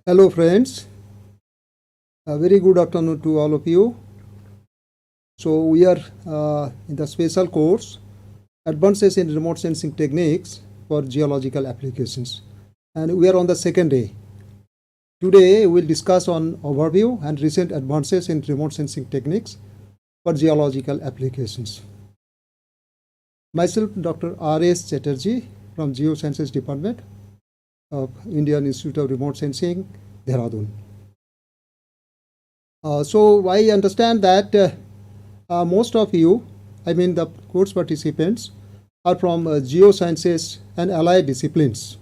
Hello friends, a very good afternoon to all of you. So we are in the special course Advances in Remote Sensing Techniques for Geological Applications, and we are on the second day. Today we will discuss on overview and recent advances in remote sensing techniques for geological applications. Myself, Dr. R.S. Chatterjee from Geosciences Department of Indian Institute of Remote Sensing, Dehradun. So I understand that most of you, I mean the course participants, are from geosciences and allied disciplines.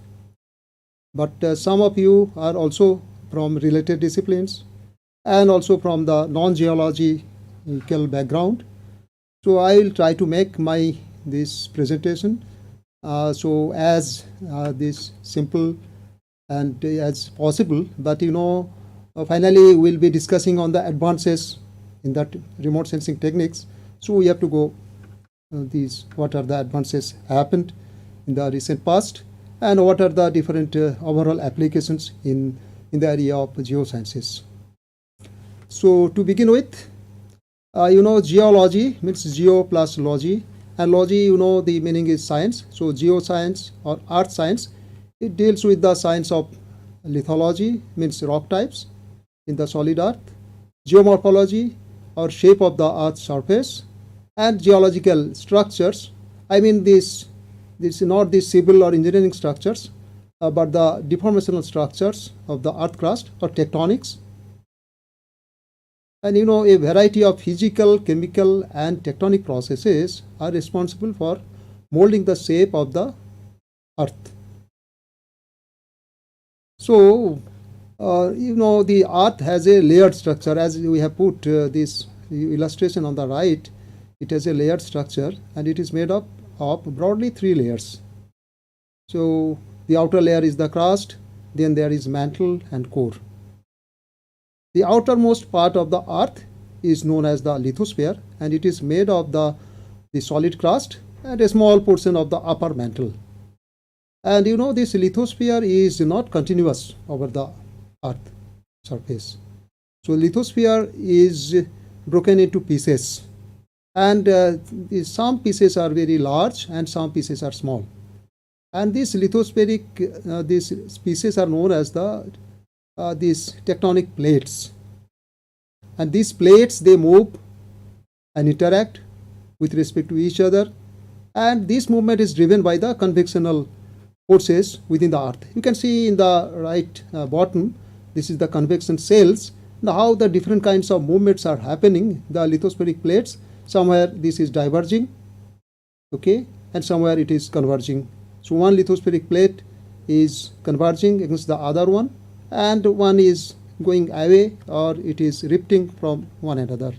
But some of you are also from related disciplines and also from the non-geological background. So I will try to make this presentation so as this simple and as possible, but finally we'll be discussing on the advances in that remote sensing techniques. So we have to go what are the advances happened in the recent past and what are the different overall applications in the area of geosciences. So to begin with, geology means geo plus logy, and logy, the meaning is science. So geoscience or earth science, it deals with the science of lithology, means rock types in the solid earth, geomorphology or shape of the earth's surface, and geological structures. I mean this is not the civil or engineering structures, but the deformational structures of the earth crust or tectonics. And a variety of physical, chemical and tectonic processes are responsible for molding the shape of the earth. So the earth has a layered structure, as we have put this illustration on the right. It has a layered structure and it is made up of broadly 3 layers. So the outer layer is the crust, then there is mantle and core. The outermost part of the earth is known as the lithosphere, and it is made of the solid crust and a small portion of the upper mantle. And this lithosphere is not continuous over the earth surface. So lithosphere is broken into pieces, and some pieces are very large and some pieces are small. And these lithospheric these pieces are known as these tectonic plates, and these plates, they move and interact with respect to each other, and this movement is driven by the convectional forces within the earth. You can see in the right bottom, this is the convection cells. Now how the different kinds of movements are happening, the lithospheric plates, somewhere this is diverging, okay, and somewhere it is converging. So one lithospheric plate is converging against the other one, and one is going away or it is rifting from one another.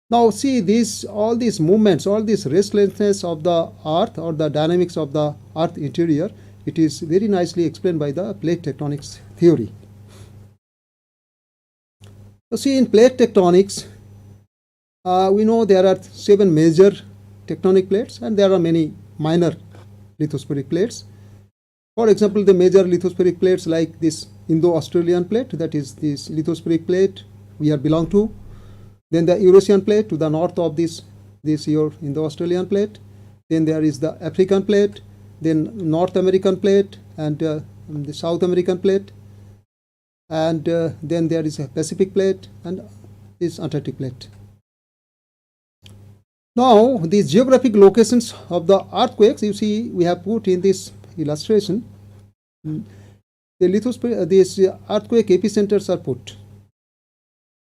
Now see all these movements, all this restlessness of the earth or the dynamics of the earth interior, it is very nicely explained by the plate tectonics theory. So see, in plate tectonics, we know there are 7 major tectonic plates and there are many minor lithospheric plates. For example, the major lithospheric plates like this Indo-Australian plate, that is this lithospheric plate we belong to. Then the Eurasian plate to the north of this Indo-Australian plate. Then there is the African plate, then North American plate, and the South American plate. And then there is a Pacific plate and this Antarctic plate. Now these geographic locations of the earthquakes, you see we have put in this illustration. These earthquake epicenters are put.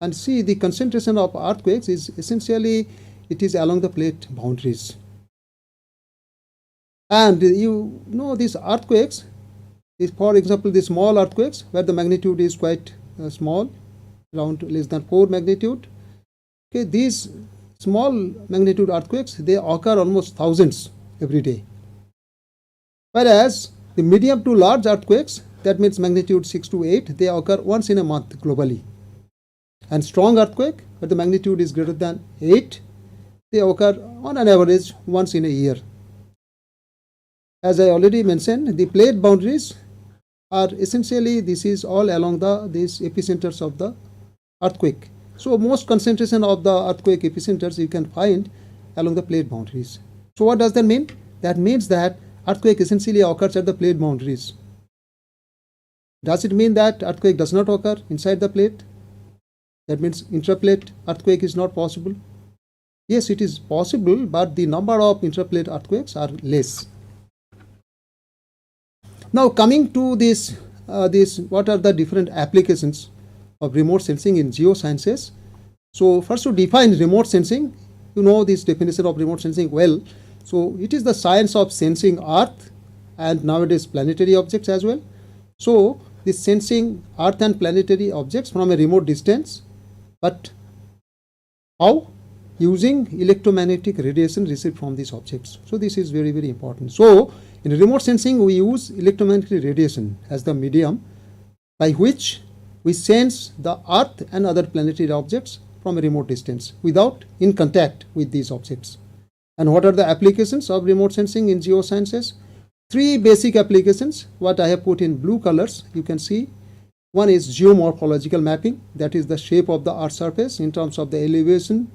And see, the concentration of earthquakes is essentially, it is along the plate boundaries. And these earthquakes, for example, the small earthquakes where the magnitude is quite small, around less than 4 magnitude. Okay, these small magnitude earthquakes, they occur almost thousands every day. Whereas the medium to large earthquakes, that means magnitude 6 to 8, they occur once in a month globally. And strong earthquake, where the magnitude is greater than 8, they occur on an average once in a year. As I already mentioned, the plate boundaries, are essentially, this is all along these epicenters of the earthquake. So most concentration of the earthquake epicenters you can find along the plate boundaries. So what does that mean? That means that earthquake essentially occurs at the plate boundaries. Does it mean that earthquake does not occur inside the plate? That means intraplate earthquake is not possible? Yes, it is possible, but the number of intraplate earthquakes are less. Now coming to this, what are the different applications of remote sensing in geosciences? So first, to define remote sensing, you know this definition of remote sensing well. So it is the science of sensing Earth and nowadays planetary objects as well. So this sensing Earth and planetary objects from a remote distance, but how? Using electromagnetic radiation received from these objects. So this is very, very important. So in remote sensing, we use electromagnetic radiation as the medium by which we sense the Earth and other planetary objects from a remote distance without in contact with these objects. And what are the applications of remote sensing in geosciences? Three basic applications, what I have put in blue colors, you can see. One is geomorphological mapping, that is the shape of the Earth's surface in terms of the elevation,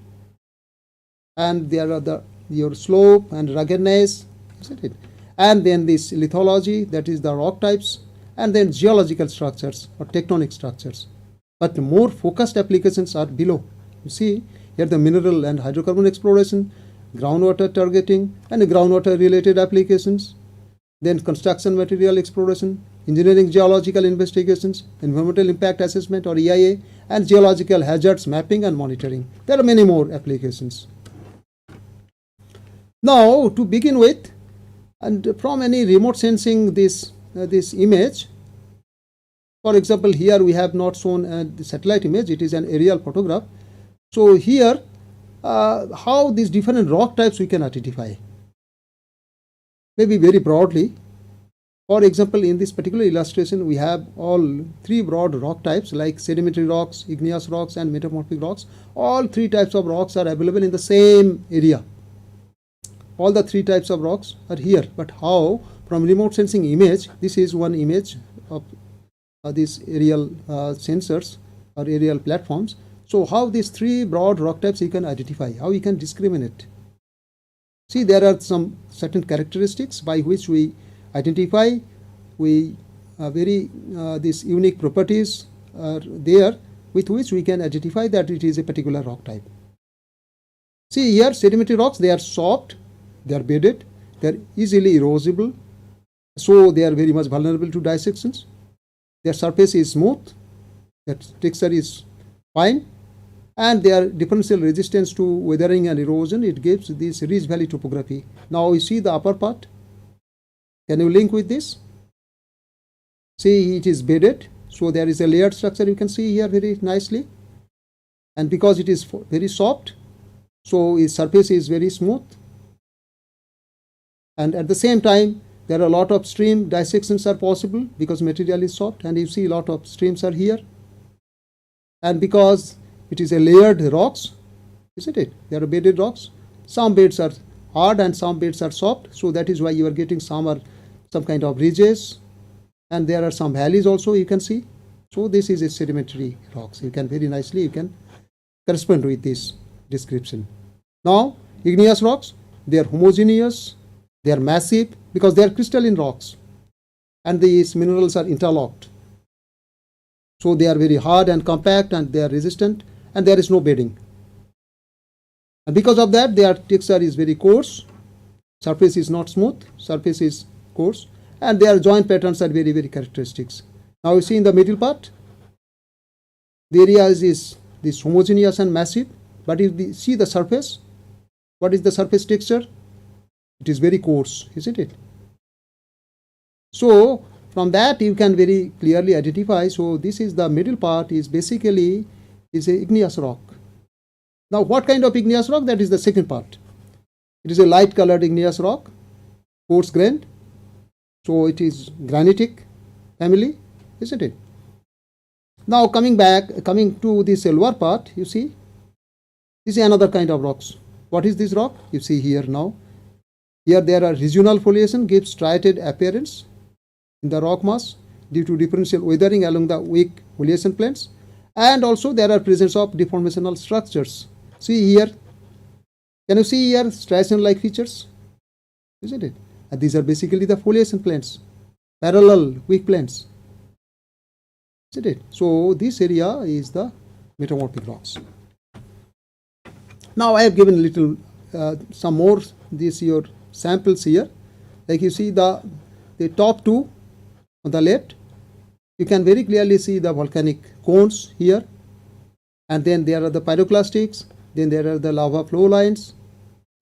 and there are your slope and ruggedness, isn't it? And then this lithology, that is the rock types, and then geological structures or tectonic structures. But more focused applications are below. You see here the mineral and hydrocarbon exploration, groundwater targeting and groundwater related applications, then construction material exploration, engineering geological investigations, environmental impact assessment or EIA, and geological hazards mapping and monitoring. There are many more applications. Now to begin with, and from any remote sensing this image, for example, here we have not shown the satellite image, it is an aerial photograph. So here how these different rock types we can identify, maybe very broadly. For example, in this particular illustration we have all three broad rock types like sedimentary rocks, igneous rocks and metamorphic rocks. All three types of rocks are available in the same area. All the three types of rocks are here. But how? From remote sensing image, this is one image of these aerial sensors or aerial platforms. So how these three broad rock types you can identify, how you can discriminate. See, there are some certain characteristics by which we identify, these unique properties are there with which we can identify that it is a particular rock type. See here, sedimentary rocks, they are soft, they are bedded, they are easily erosible, so they are very much vulnerable to dissections. Their surface is smooth, their texture is fine, and their differential resistance to weathering and erosion, it gives this ridge valley topography. Now you see the upper part. Can you link with this? See, it is bedded, so there is a layered structure you can see here very nicely, and because it is very soft, so its surface is very smooth, and at the same time there are a lot of stream dissections are possible because material is soft, and you see a lot of streams are here, and because it is a layered rocks, isn't it? There are bedded rocks. Some beds are hard and some beds are soft, so that is why you are getting some kind of ridges, and there are some valleys also you can see. So this is a sedimentary rocks. You can very nicely, you can correspond with this description. Now igneous rocks, they are homogeneous, they are massive because they are crystalline rocks, and these minerals are interlocked. So they are very hard and compact, and they are resistant, and there is no bedding. And because of that, their texture is very coarse. Surface is not smooth, surface is coarse, and their joint patterns are very, very characteristics. Now you see in the middle part, the area is this homogeneous and massive, but if we see the surface, what is the surface texture? It is very coarse, isn't it? So from that you can very clearly identify. So this is the middle part is basically is a igneous rock. Now what kind of igneous rock? That is the second part. It is a light colored igneous rock, coarse grained. So it is granitic family, isn't it? Now coming to this lower part, you see, this is another kind of rocks. What is this rock? You see here now. Here there are regional foliation gives striated appearance in the rock mass. due to differential weathering along the weak foliation planes, and also there are presence of deformational structures. See here, can you see here striation-like features? Isn't it? And these are basically the foliation planes, parallel weak planes. Isn't it? So this area is the metamorphic rocks. Now I have given little some more these your samples here. Like you see the top two on the left, you can very clearly see the volcanic cones here, and then there are the pyroclastics, then there are the lava flow lines,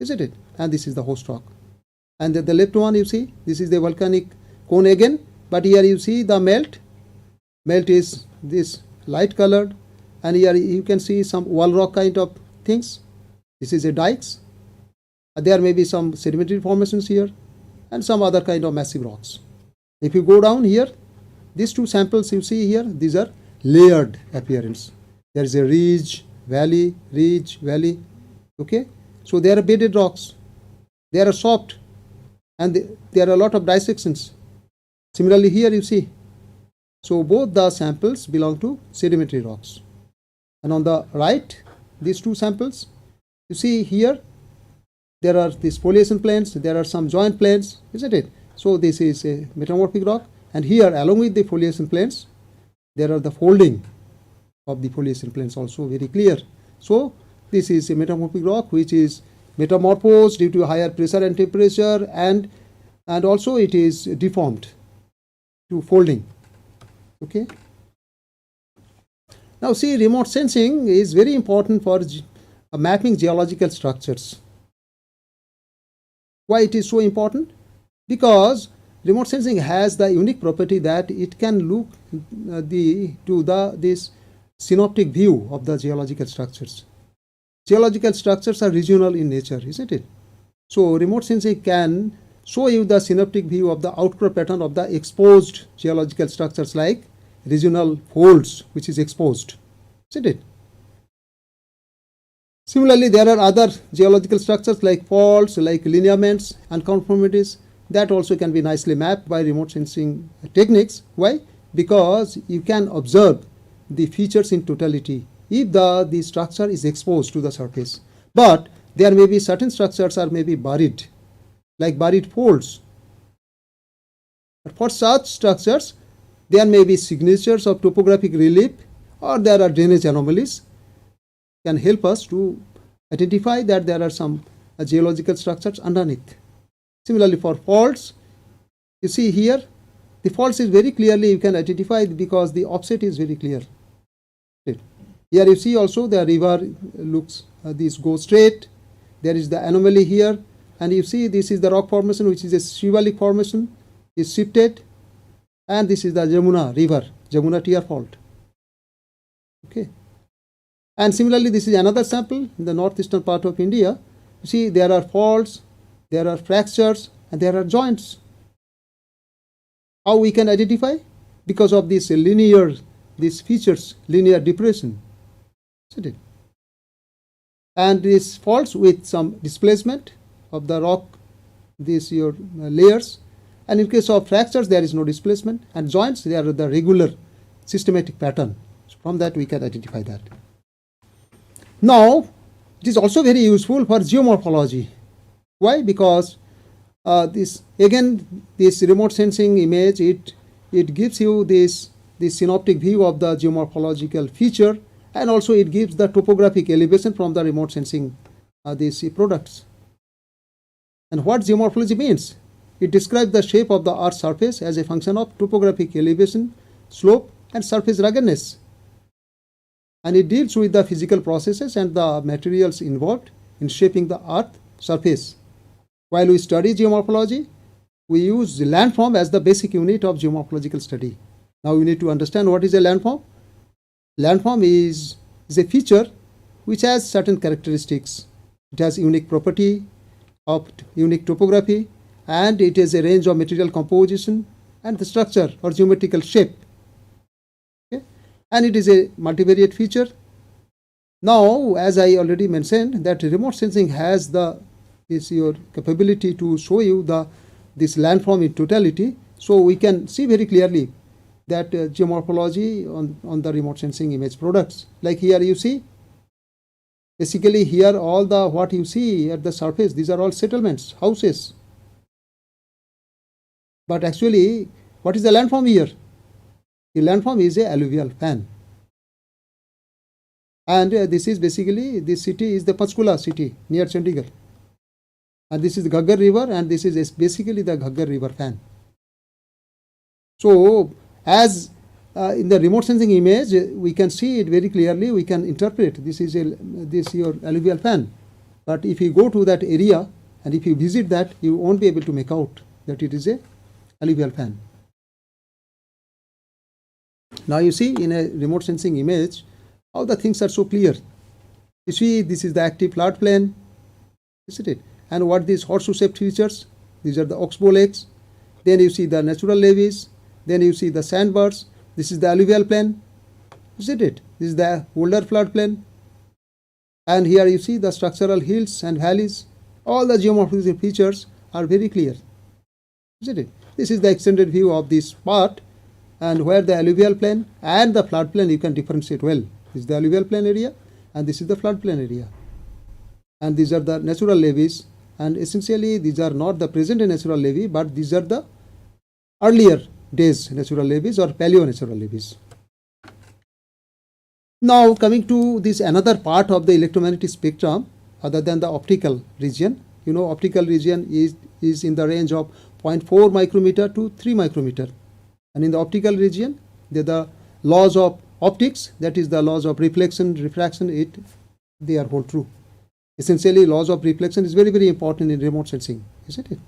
isn't it? And this is the host rock. And then the left one, you see, this is the volcanic cone again, but here you see the melt. Melt is this light colored, and here you can see some wall rock kind of things. This is a dikes. There may be some sedimentary formations here, and some other kind of massive rocks. If you go down here, these two samples you see here, these are layered appearance. There is a ridge, valley, okay? So there are bedded rocks, they are soft, and there are a lot of dissections. Similarly here you see. So both the samples belong to sedimentary rocks. And on the right, these two samples, you see here, there are these foliation planes, there are some joint planes, isn't it? So this is a metamorphic rock, and here along with the foliation planes, there are the folding of the foliation planes also very clear. So this is a metamorphic rock which is metamorphosed due to higher pressure and temperature, and also it is deformed to folding. Okay. Now see, remote sensing is very important for mapping geological structures. Why it is so important? Because remote sensing has the unique property that it can look this synoptic view of the geological structures. Geological structures are regional in nature, isn't it? So remote sensing can show you the synoptic view of the outcrop pattern of the exposed geological structures like regional folds which is exposed, isn't it? Similarly, there are other geological structures like faults, like lineaments, unconformities, that also can be nicely mapped by remote sensing techniques. Why? Because you can observe the features in totality if the structure is exposed to the surface. But there may be certain structures are maybe buried, like buried folds. But for such structures, there may be signatures of topographic relief, or there are drainage anomalies can help us to identify that there are some geological structures underneath. Similarly, for faults, you see here, the faults is very clearly you can identify because the offset is very clear. Here you see also the river looks, this goes straight, there is the anomaly here, and you see this is the rock formation which is a shivalik formation, is shifted, and this is the Jamuna river, Jamuna tear fault. Okay. And similarly, this is another sample in the northeastern part of India. You see there are faults, there are fractures, and there are joints. How we can identify? Because of this linear, these features, linear depression. Isn't it? And these faults with some displacement of the rock, these your layers. And in case of fractures, there is no displacement, and joints, they are the regular systematic pattern. So from that we can identify that. Now, it is also very useful for geomorphology. Why? Because this remote sensing image, it gives you this synoptic view of the geomorphological feature, and also it gives the topographic elevation from the remote sensing these products. And what geomorphology means? It describes the shape of the Earth's surface as a function of topographic elevation, slope, and surface ruggedness. And it deals with the physical processes and the materials involved in shaping the Earth surface. While we study geomorphology, we use the landform as the basic unit of geomorphological study. Now we need to understand what is a landform. Landform is a feature which has certain characteristics. It has unique property of unique topography, and it has a range of material composition and the structure or geometrical shape. Okay? And it is a multivariate feature. Now, as I already mentioned, that remote sensing has your capability to show you this landform in totality. So we can see very clearly that geomorphology on the remote sensing image products. Like here you see, basically here all the what you see at the surface, these are all settlements, houses. But actually, what is the landform here? The landform is a alluvial fan. And this is basically, this city is the Panchkula city near Chandigarh. And this is the Ghaggar river, and this is basically the Ghaggar river fan. So as in the remote sensing image, we can see it very clearly, we can interpret this is your alluvial fan. But if you go to that area and if you visit that, you won't be able to make out that it is a alluvial fan. Now you see in a remote sensing image how the things are so clear. You see, this is the active floodplain, isn't it? And what these horseshoe-shaped features? These are the oxbow lakes. Then you see the natural levees. Then you see the sandbars. This is the alluvial plain, isn't it? This is the older floodplain. And here you see the structural hills and valleys. All the geomorphological features are very clear, isn't it? This is the extended view of this part, and where the alluvial plain and the floodplain you can differentiate well. This is the alluvial plain area, and this is the floodplain area. And these are the natural levees, and essentially these are not the present natural levee, but these are the earlier days natural levees or paleo natural levees. Now coming to this another part of the electromagnetic spectrum other than the optical region. You know, optical region is in the range of 0.4 micrometer to 3 micrometer. And in the optical region, the laws of optics, that is the laws of reflection, refraction, they are hold true. Essentially, laws of reflection is very, very important in remote sensing, isn't it?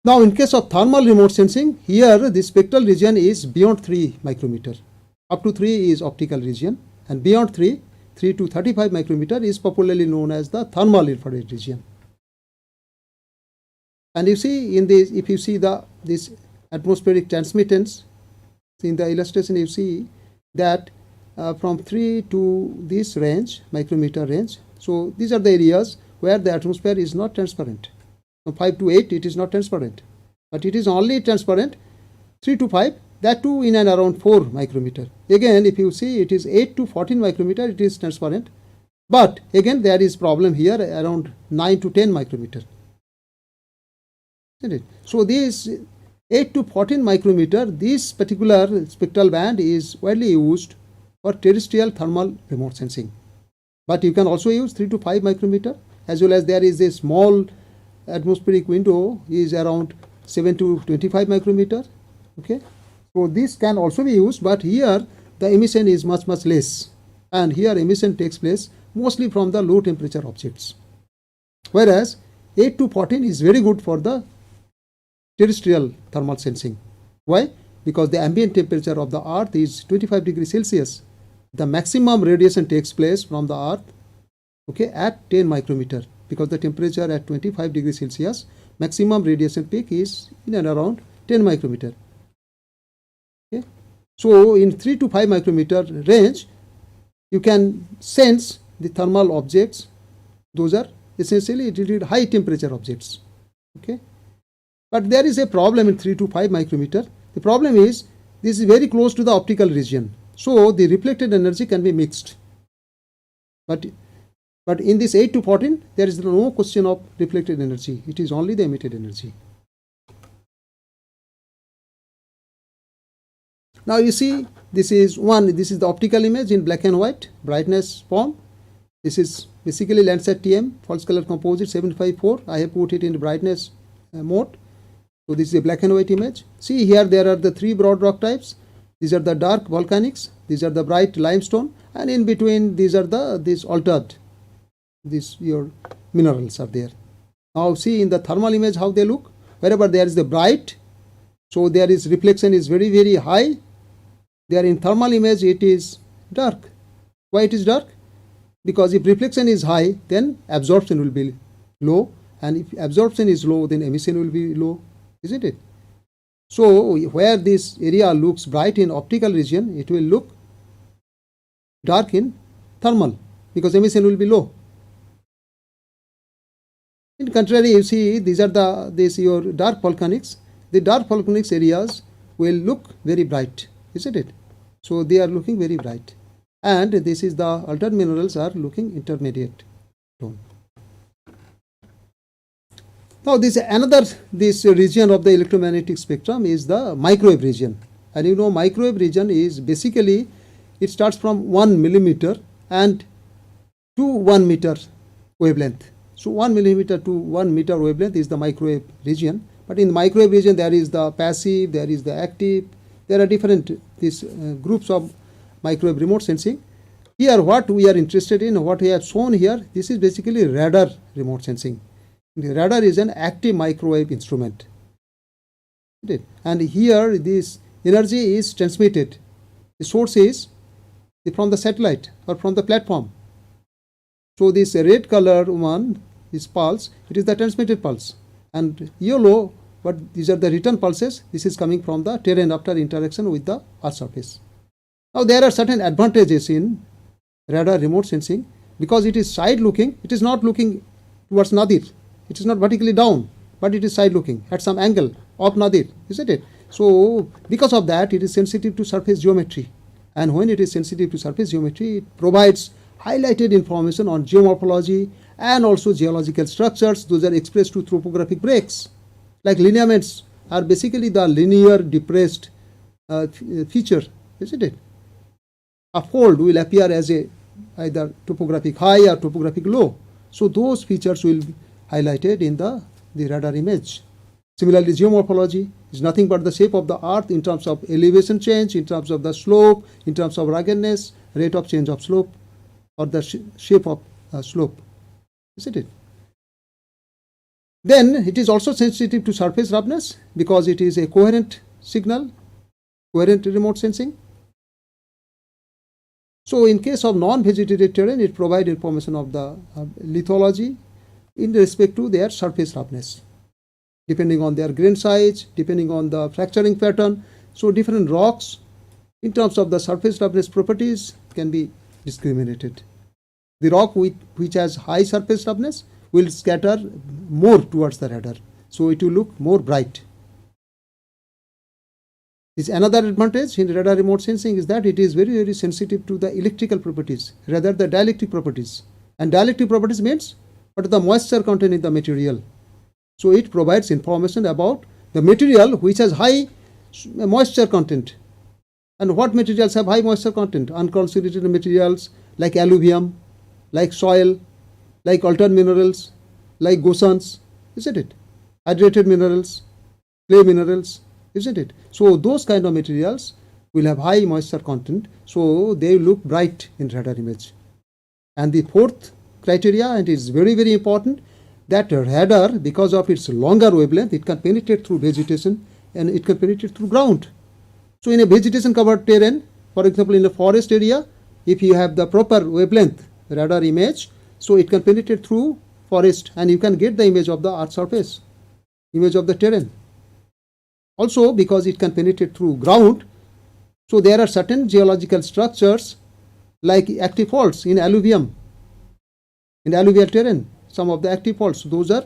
Now, in case of thermal remote sensing, here the spectral region is beyond 3 micrometer. Up to 3 is optical region, and beyond 3 to 35 micrometer is popularly known as the thermal infrared region. And you see in this, if you see this atmospheric transmittance, in the illustration you see that from 3 to this range, micrometer range, so these are the areas where the atmosphere is not transparent. From 5 to 8 it is not transparent, but it is only transparent 3 to 5, that too in and around 4 micrometer. Again, if you see, it is 8 to 14 micrometer, it is transparent, but again there is problem here around 9 to 10 micrometer. Isn't it? So this 8 to 14 micrometer, this particular spectral band is widely used for terrestrial thermal remote sensing. But you can also use 3 to 5 micrometer, as well as there is a small atmospheric window is around 7 to 25 micrometer. Okay, so this can also be used, but here the emission is much less, and here emission takes place mostly from the low temperature objects, whereas 8 to 14 is very good for the terrestrial thermal sensing. Why? Because the ambient temperature of the earth is 25 degrees Celsius. The maximum radiation takes place from the earth, okay, at 10 micrometer, because the temperature at 25 degrees Celsius, maximum radiation peak is in and around 10 micrometer. Okay. So in 3 to 5 micrometer range, you can sense the thermal objects. Those are essentially high temperature objects. Okay. But there is a problem in 3 to 5 micrometer. The problem is this is very close to the optical region, so the reflected energy can be mixed. But in this 8 to 14, there is no question of reflected energy. It is only the emitted energy. Now you see, this is the optical image in black and white, brightness form. This is basically Landsat TM, false color composite 754. I have put it in brightness mode. So this is a black and white image. See here, there are the 3 broad rock types. These are the dark volcanics, these are the bright limestone, and in between these are these altered, your minerals are there. Now see in the thermal image how they look. Wherever there is the bright, so there is reflection is very, very high. There in thermal image it is dark. Why it is dark? Because if reflection is high, then absorption will be low, and if absorption is low, then emission will be low, isn't it? So where this area looks bright in optical region, it will look dark in thermal, because emission will be low. In contrary, you see these are your dark volcanics. The dark volcanics areas will look very bright, isn't it? So they are looking very bright, and this is the alternate minerals are looking intermediate tone. Now this region of the electromagnetic spectrum is the microwave region, and you know microwave region is basically, it starts from 1 millimeter and to 1 meter wavelength. So 1 millimeter to 1 meter wavelength is the microwave region. But in the microwave region there is the passive, there is the active, there are different groups of microwave remote sensing. Here what we are interested in, what we have shown here, this is basically radar remote sensing. The radar is an active microwave instrument. And here this energy is transmitted. The source is from the satellite or from the platform. So this red color one, this pulse, it is the transmitted pulse. And yellow, but these are the return pulses. This is coming from the terrain after interaction with the Earth surface. Now there are certain advantages in radar remote sensing because it is side looking. It is not looking towards nadir. It is not vertically down, but it is side looking at some angle of nadir, isn't it? So because of that, it is sensitive to surface geometry. And when it is sensitive to surface geometry, it provides highlighted information on geomorphology and also geological structures. Those are expressed through topographic breaks. Like lineaments are basically the linear depressed feature, isn't it? A fold will appear as a either topographic high or topographic low. So those features will be highlighted in the radar image. Similarly, geomorphology is nothing but the shape of the earth in terms of elevation change, in terms of the slope, in terms of ruggedness, rate of change of slope, or the shape of slope, isn't it? Then it is also sensitive to surface roughness because it is a coherent signal, coherent remote sensing. So in case of non-vegetated terrain, it provides information of the lithology in respect to their surface roughness, depending on their grain size, depending on the fracturing pattern. So different rocks in terms of the surface roughness properties can be discriminated. The rock which has high surface roughness will scatter more towards the radar, so it will look more bright. This another advantage in radar remote sensing is that it is very, very sensitive to the electrical properties, rather the dielectric properties. And dielectric properties means what is the moisture content in the material. So it provides information about the material which has high moisture content. And what materials have high moisture content? Unconsolidated materials like alluvium, like soil, like alternate minerals, like gossans, isn't it? Hydrated minerals, clay minerals, isn't it? So those kind of materials will have high moisture content, so they look bright in radar image. And the fourth criteria, and it is very, very important, that radar, because of its longer wavelength, it can penetrate through vegetation and it can penetrate through ground. So in a vegetation covered terrain, for example in a forest area, if you have the proper wavelength radar image, so it can penetrate through forest and you can get the image of the earth surface, image of the terrain. Also because it can penetrate through ground, so there are certain geological structures like active faults in alluvium, in alluvial terrain. Some of the active faults, those are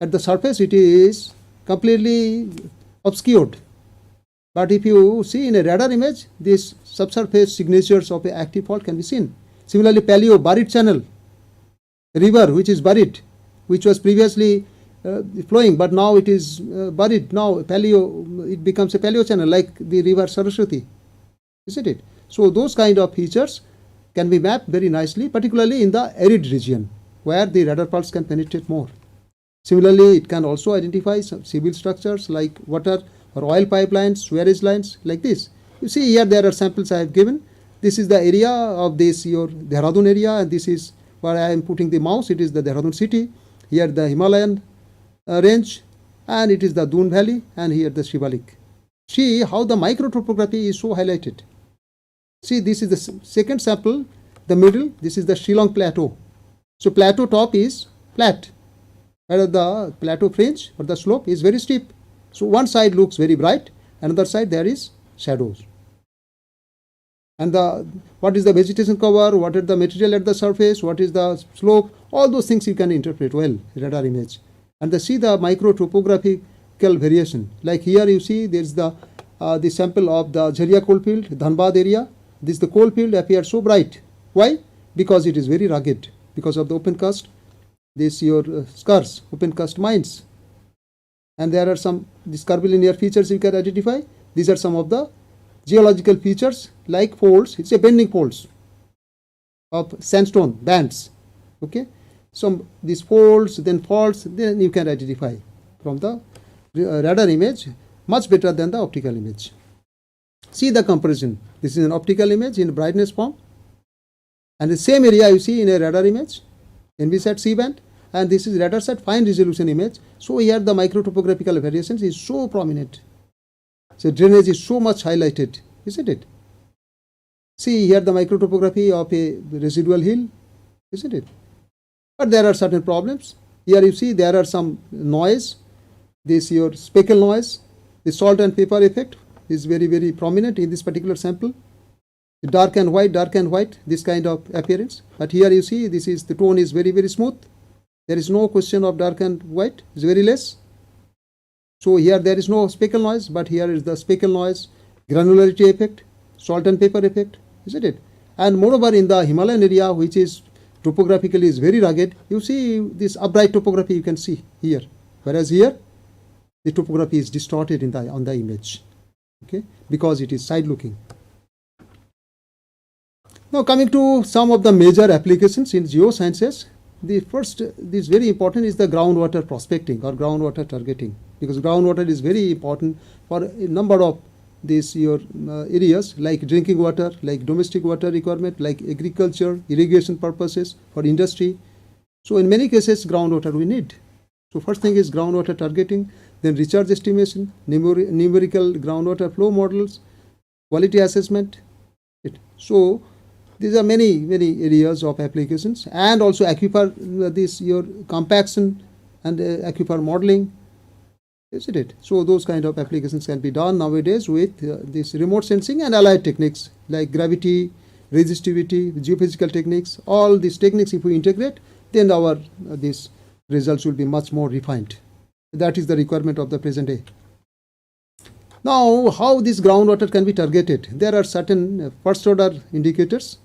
at the surface, it is completely obscured. But if you see in a radar image, these subsurface signatures of an active fault can be seen. Similarly, paleo, buried channel, river which is buried, which was previously flowing, but now it is buried. Now paleo, it becomes a paleo channel like the river Saraswati, isn't it? So those kind of features can be mapped very nicely, particularly in the arid region, where the radar pulse can penetrate more. Similarly, it can also identify some civil structures like water or oil pipelines, sewerage lines, like this. You see here there are samples I have given. This is the area of this your Dehradun area, and this is where I am putting the mouse. It is the Dehradun city. Here the Himalayan range, and it is the Doon Valley, and here the Shivalik. See how the microtopography is so highlighted. See, this is the second sample, the middle, this is the Shillong Plateau. So plateau top is flat, whereas the plateau fringe or the slope is very steep. So one side looks very bright, another side there is shadows. And what is the vegetation cover, what is the material at the surface, what is the slope, all those things you can interpret well in radar image. And see the micro topographical variation. Like here you see there is the the sample of the Jharia coalfield, Dhanbad area. This the coalfield appears so bright. Why? Because it is very rugged, because of the open cast, this your scars, open cast mines. And there are some these curvilinear features you can identify. These are some of the geological features like folds. It's a bending folds of sandstone bands. Okay, some these folds, then faults, then you can identify from the radar image much better than the optical image. See the comparison. This is an optical image in brightness form, and the same area you see in a radar image, NVSAT C-band, and this is radarsat fine resolution image. So here the microtopographical variations is so prominent. So drainage is so much highlighted, isn't it? See here the microtopography of a residual hill, isn't it? But there are certain problems. Here you see there are some noise. This your speckle noise, the salt and pepper effect is very prominent in this particular sample. The dark and white, this kind of appearance. But here you see this is the tone is very smooth. There is no question of dark and white, it's very less. So here there is no speckle noise, but here is the speckle noise, granularity effect, salt and pepper effect, isn't it? And moreover in the Himalayan area, which is topographically is very rugged, you see this upright topography you can see here. Whereas here, the topography is distorted in on the image, okay, because it is side looking. Now coming to some of the major applications in geosciences, the first, this very important is the groundwater prospecting or groundwater targeting, because groundwater is very important for a number of these your areas like drinking water, like domestic water requirement, like agriculture, irrigation purposes, for industry. So in many cases groundwater we need. So first thing is groundwater targeting, then recharge estimation, numerical groundwater flow models, quality assessment. So these are many areas of applications, and also aquifer, this your compaction and aquifer modeling, isn't it? So those kind of applications can be done nowadays with this remote sensing and allied techniques like gravity, resistivity, geophysical techniques. All these techniques, if we integrate, then our these results will be much more refined. That is the requirement of the present day. Now, how this groundwater can be targeted? There are certain first order indicators.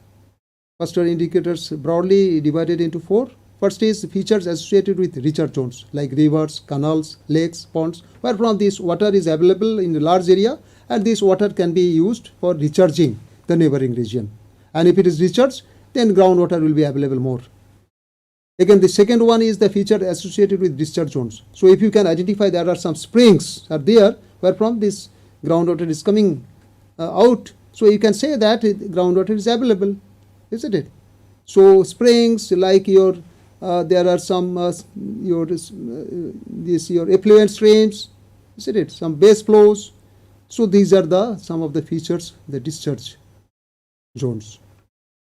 First order indicators broadly divided into 4. First is features associated with recharge zones like rivers, canals, lakes, ponds, where from this water is available in a large area, and this water can be used for recharging the neighboring region. And if it is recharged, then groundwater will be available more. Again, the second one is the feature associated with discharge zones. So if you can identify there are some springs are there where from this groundwater is coming out, so you can say that groundwater is available, isn't it? So springs like your there are some your effluent streams, isn't it? Some base flows. So these are the some of the features, the discharge zones.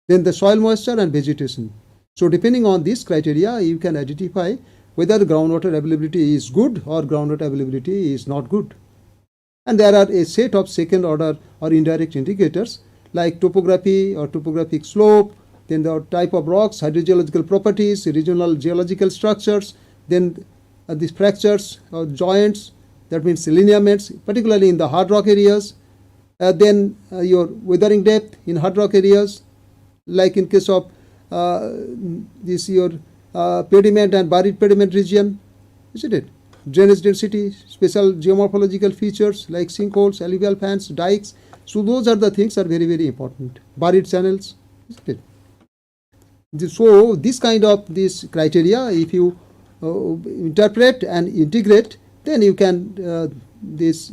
Then the soil moisture and vegetation. So depending on this criteria, you can identify whether groundwater availability is good or groundwater availability is not good. And there are a set of second order or indirect indicators like topography or topographic slope, then the type of rocks, hydrogeological properties, regional geological structures, then these fractures or joints, that means lineaments, particularly in the hard rock areas, then your weathering depth in hard rock areas, like in case of this your pediment and buried pediment region, isn't it? Drainage density, special geomorphological features like sinkholes, alluvial fans, dikes. So those are the things are very important. Buried channels, isn't it? So this kind of this criteria, if you interpret and integrate, then you can this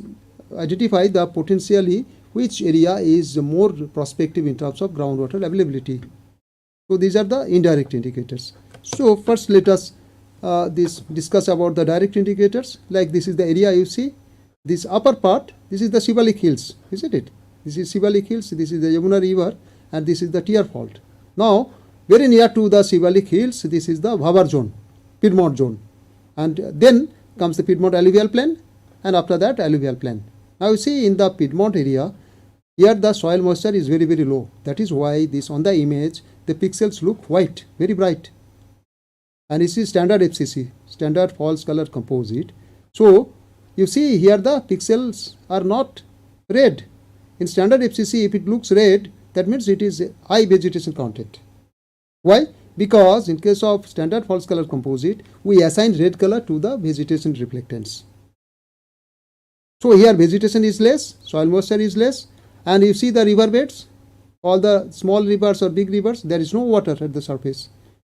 identify the potentially which area is more prospective in terms of groundwater availability. So these are the indirect indicators. So first let us discuss about the direct indicators. Like this is the area you see. This upper part, this is the Shivalik Hills, isn't it? This is Shivalik Hills, this is the Yamuna River, and this is the Tier Fault. Now, very near to the Shivalik Hills, this is the Bhavar zone, Piedmont zone. And then comes the Piedmont alluvial plain, and after that alluvial plain. Now you see in the Piedmont area, here the soil moisture is very low. That is why this on the image, the pixels look white, very bright. And this is standard FCC, standard false color composite. So you see here the pixels are not red. In standard FCC, if it looks red, that means it is high vegetation content. Why? Because in case of standard false color composite, we assign red color to the vegetation reflectance. So here vegetation is less, soil moisture is less, and you see the river beds, all the small rivers or big rivers, there is no water at the surface.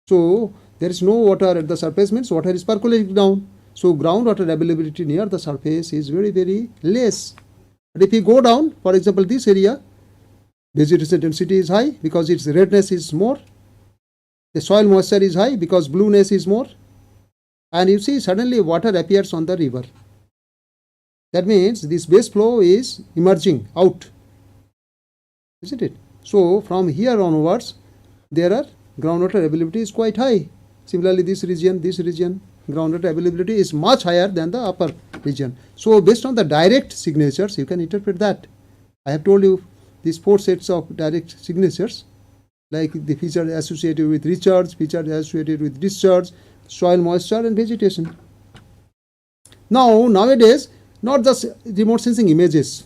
So there is no water at the surface means water is percolating down. So groundwater availability near the surface is very, very less. But if you go down, for example, this area, vegetation density is high because its redness is more. The soil moisture is high because blueness is more. And you see suddenly water appears on the river. That means this base flow is emerging out, isn't it? So from here onwards, there are groundwater availability is quite high. Similarly, this region, groundwater availability is much higher than the upper region. So based on the direct signatures, you can interpret that. I have told you these 4 sets of direct signatures, like the features associated with recharge, features associated with discharge, soil moisture and vegetation. Now, nowadays, not just remote sensing images,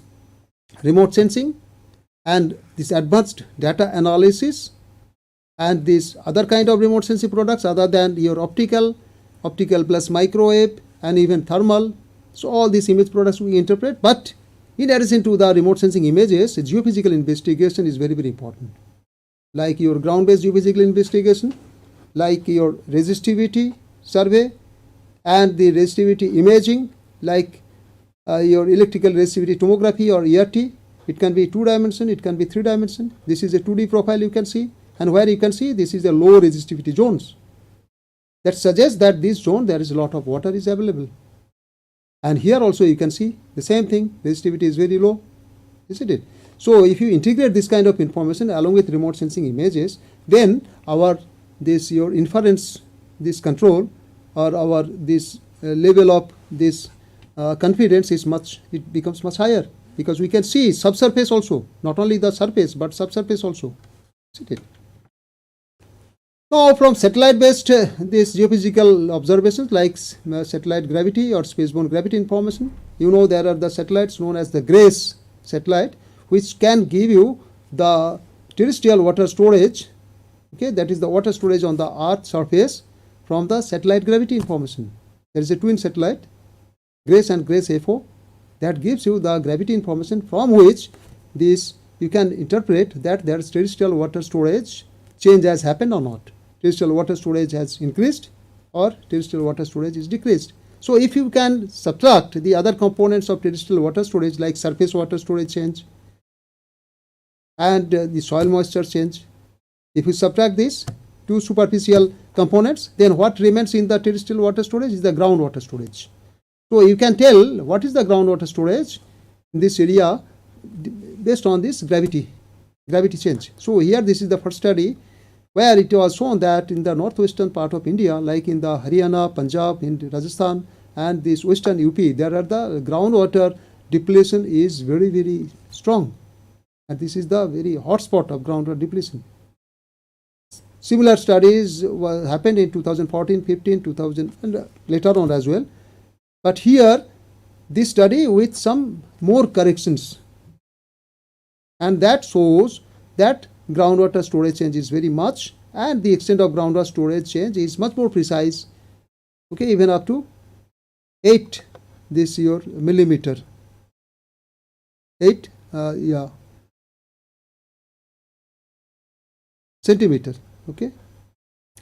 remote sensing and this advanced data analysis and this other kind of remote sensing products other than your optical plus microwave and even thermal. So all these image products we interpret, but in addition to the remote sensing images, geophysical investigation is very, very important. Like your ground-based geophysical investigation, like your resistivity survey and the resistivity imaging, like your electrical resistivity tomography or ERT. It can be 2-dimension, it can be 3-dimension. This is a 2D profile you can see, and where you can see this is a low resistivity zones. That suggests that this zone there is a lot of water is available. And here also you can see the same thing, resistivity is very low, isn't it? So if you integrate this kind of information along with remote sensing images, then your inference, this control or our this level of this confidence is it becomes much higher, because we can see subsurface also, not only the surface but subsurface also, isn't it? Now from satellite based this geophysical observations like satellite gravity or spaceborne gravity information, you know there are the satellites known as the GIS satellite, which can give you the terrestrial water storage, okay, that is the water storage on the earth surface from the satellite gravity information. There is a twin satellite, GRACE and GRACE-FO, that gives you the gravity information from which this you can interpret that there is terrestrial water storage change has happened or not. Terrestrial water storage has increased or terrestrial water storage is decreased. So if you can subtract the other components of terrestrial water storage like surface water storage change and the soil moisture change, if you subtract these two superficial components, then what remains in the terrestrial water storage is the groundwater storage. So you can tell what is the groundwater storage in this area based on this gravity change. So here this is the first study where it was shown that in the northwestern part of India, like in the Haryana, Punjab, in Rajasthan and this western UP, there are the groundwater depletion is very, very strong, and this is the very hot spot of groundwater depletion. Similar studies happened in 2014, 15, 2000 and later on as well. But here this study with some more corrections, and that shows that groundwater storage change is very much, and the extent of groundwater storage change is much more precise, okay, even up to 8 this your millimeter, 8 centimeter, okay,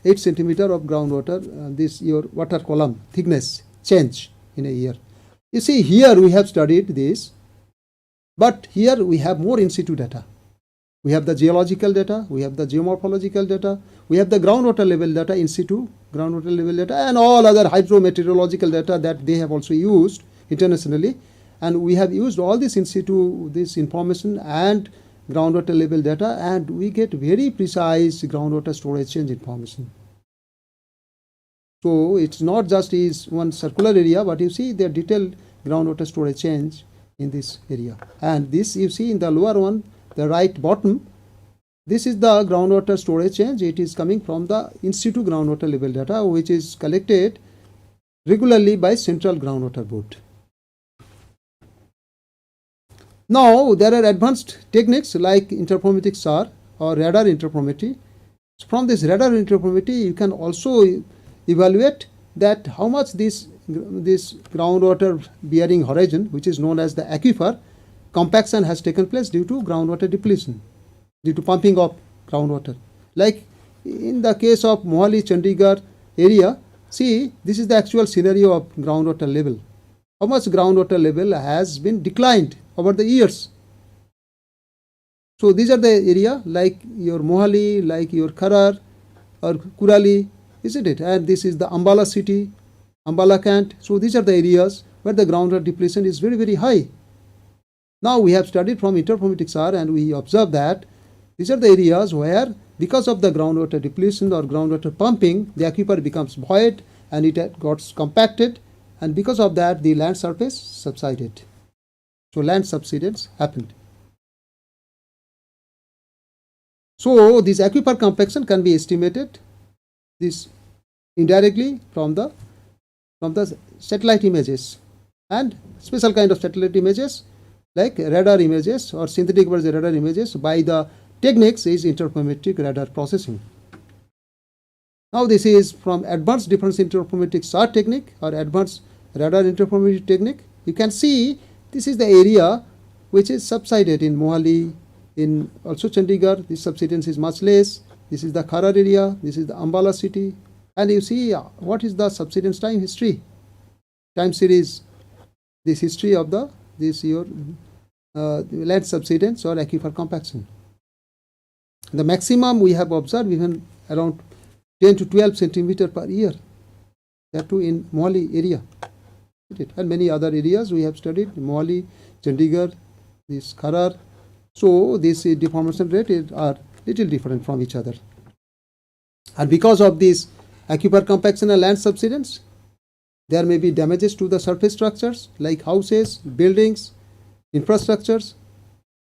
8 centimeter of groundwater this your water column thickness change in a year. You see here we have studied this, but here we have more in situ data. We have the geological data, we have the geomorphological data, we have the groundwater level data in situ, groundwater level data, and all other hydrometeorological data that they have also used internationally. And we have used all this in situ, this information and groundwater level data, and we get very precise groundwater storage change information. So it's not just is one circular area, but you see the detailed groundwater storage change in this area. And this you see in the lower one, the right bottom, this is the groundwater storage change. It is coming from the in situ groundwater level data, which is collected regularly by Central Groundwater Board. Now there are advanced techniques like interferometric SAR or radar interferometry. From this radar interferometry, you can also evaluate that how much this groundwater bearing horizon, which is known as the aquifer, compaction has taken place due to groundwater depletion, due to pumping of groundwater. Like in the case of Mohali Chandigarh area, see, this is the actual scenario of groundwater level. How much groundwater level has been declined over the years. So these are the area like your Mohali, like your Kharar or Kurali, isn't it? And this is the Ambala city, Ambala Cant. So these are the areas where the groundwater depletion is very, very high. Now we have studied from interferometric SAR and we observe that these are the areas where because of the groundwater depletion or groundwater pumping, the aquifer becomes void and it got compacted, and because of that the land surface subsided. So land subsidence happened. So this aquifer compaction can be estimated this indirectly from the satellite images and special kind of satellite images like radar images or synthetic version radar images by the techniques is interferometric radar processing. Now this is from advanced difference interferometric SAR technique or advanced radar interferometry technique. You can see this is the area which is subsided in Mohali, in also Chandigarh. This subsidence is much less. This is the Kharar area, this is the Ambala city, and you see what is the subsidence time history, time series, this history of this your land subsidence or aquifer compaction. The maximum we have observed even around 10 to 12 centimeter per year, that too in Mohali area, and many other areas we have studied, Mohali, Chandigarh, this Kharar. So this deformation rate are little different from each other, and because of this aquifer compaction and land subsidence, there may be damages to the surface structures like houses, buildings, infrastructures.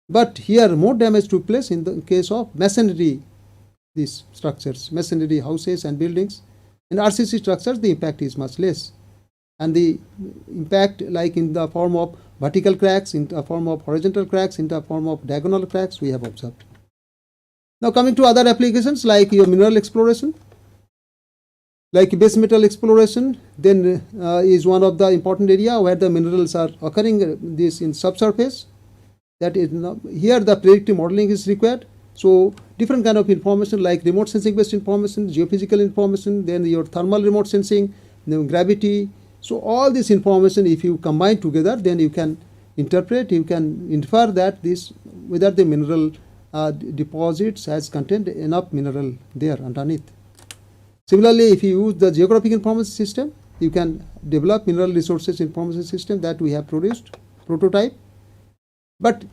But here more damage took place in the case of masonry, these structures, masonry houses and buildings. In RCC structures the impact is much less, and the impact like in the form of vertical cracks, in the form of horizontal cracks, in the form of diagonal cracks we have observed. Now coming to other applications like your mineral exploration, like base metal exploration, then is one of the important area where the minerals are occurring this in subsurface. That is here the predictive modeling is required. So different kind of information like remote sensing based information, geophysical information, then your thermal remote sensing, then gravity. So all this information if you combine together, then you can interpret, you can infer that this whether the mineral deposits has contained enough mineral there underneath. Similarly, if you use the geographic information system, you can develop mineral resources information system that we have produced, prototype. But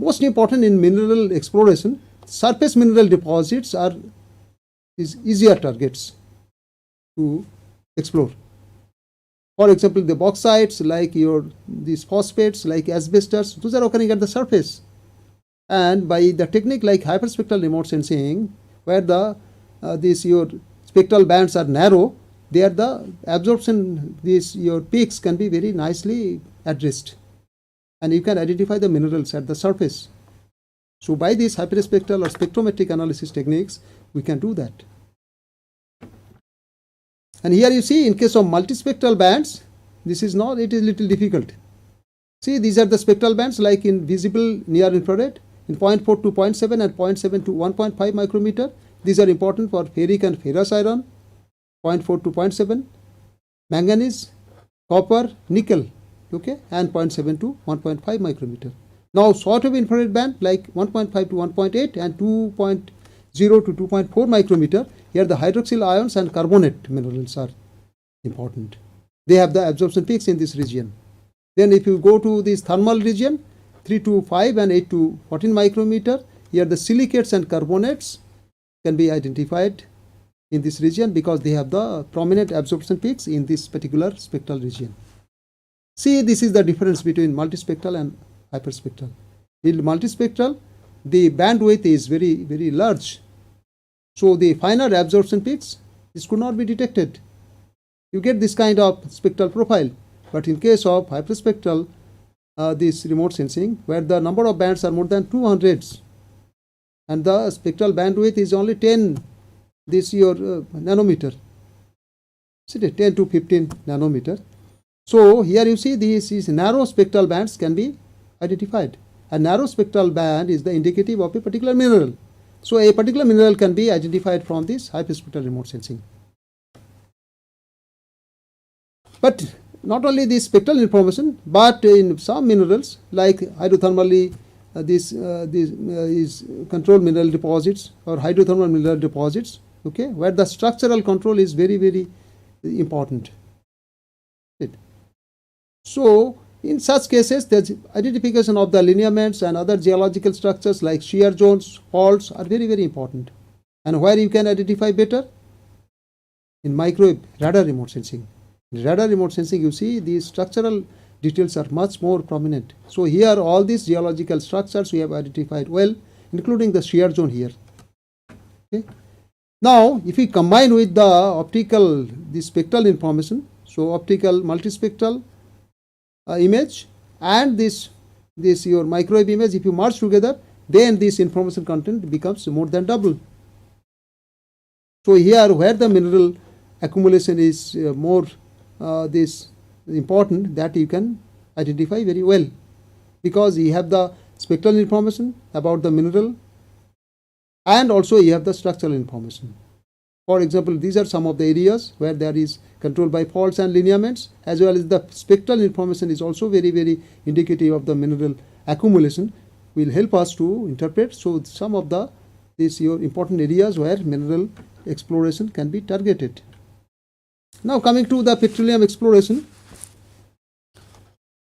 most important in mineral exploration, surface mineral deposits is easier targets to explore. For example, the bauxites like these phosphates like asbestos, those are occurring at the surface. And by the technique like hyperspectral remote sensing, where your spectral bands are narrow, there the absorption, your peaks can be very nicely addressed, and you can identify the minerals at the surface. So by these hyperspectral or spectrometric analysis techniques, we can do that. And here you see in case of multispectral bands, this is not, it is little difficult. See, these are the spectral bands like in visible near infrared in 0.4 to 0.7 and 0.7 to 1.5 micrometer. These are important for ferric and ferrous iron, 0.4 to 0.7, manganese, copper, nickel, okay, and 0.7 to 1.5 micrometer. Now shortwave infrared band like 1.5 to 1.8 and 2.0 to 2.4 micrometer, here the hydroxyl ions and carbonate minerals are important. They have the absorption peaks in this region. Then if you go to this thermal region, 3 to 5 and 8 to 14 micrometer, here the silicates and carbonates can be identified in this region because they have the prominent absorption peaks in this particular spectral region. See, this is the difference between multispectral and hyperspectral. In multispectral, the bandwidth is very, very large. So the finer absorption peaks, this could not be detected. You get this kind of spectral profile. But in case of hyperspectral, this remote sensing, where the number of bands are more than 200, and the spectral bandwidth is only 10 nanometer. See, 10 to 15 nanometer. So here you see these narrow spectral bands can be identified. A narrow spectral band is the indicative of a particular mineral. So a particular mineral can be identified from this hyperspectral remote sensing. But not only this spectral information, but in some minerals like hydrothermally, this is controlled mineral deposits or hydrothermal mineral deposits, okay, where the structural control is very, very important. So in such cases, the identification of the lineaments and other geological structures like shear zones, faults are very, very important. And where you can identify better? In microwave radar remote sensing. In radar remote sensing, you see these structural details are much more prominent. So here all these geological structures we have identified well, including the shear zone here. Okay. Now if we combine with the spectral information, so optical multispectral image and this your microwave image, if you merge together, then this information content becomes more than double. So here where the mineral accumulation is more this important, that you can identify very well, because you have the spectral information about the mineral and also you have the structural information. For example, these are some of the areas where there is control by faults and lineaments, as well as the spectral information is also very, very indicative of the mineral accumulation, will help us to interpret. So some of these your important areas where mineral exploration can be targeted. Now coming to the petroleum exploration,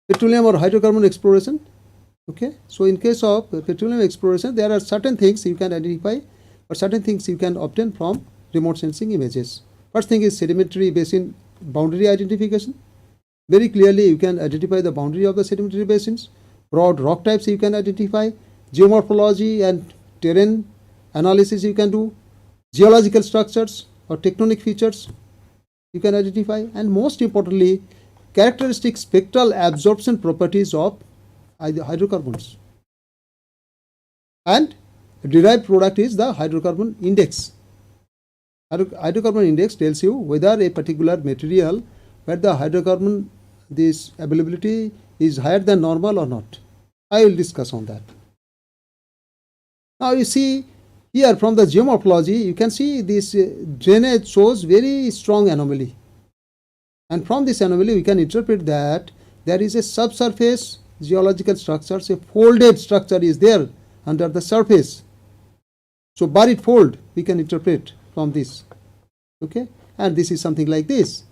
petroleum or hydrocarbon exploration. Okay, so in case of petroleum exploration, there are certain things you can identify or certain things you can obtain from remote sensing images. First thing is sedimentary basin boundary identification. Very clearly you can identify the boundary of the sedimentary basins. Broad rock types you can identify. Geomorphology and terrain analysis you can do. Geological structures or tectonic features you can identify, and most importantly, characteristic spectral absorption properties of hydrocarbons. And derived product is the hydrocarbon index. Hydrocarbon index tells you whether a particular material where the hydrocarbon this availability is higher than normal or not. I will discuss on that. Now you see here from the geomorphology, you can see this drainage shows very strong anomaly, and from this anomaly we can interpret that there is a subsurface geological structure, a folded structure is there under the surface. So buried fold we can interpret from this. Okay, and this is something like this.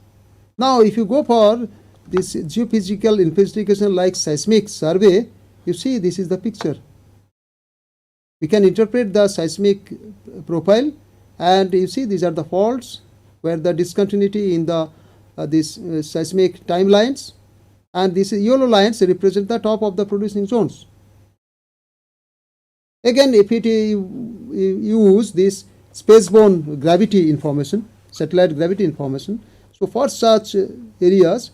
Now if you go for this geophysical investigation like seismic survey, you see this is the picture. We can interpret the seismic profile, and you see these are the faults where the discontinuity in the seismic timelines, and these yellow lines represent the top of the producing zones. Again, if it use this spaceborne gravity information, satellite gravity information, so for such areas,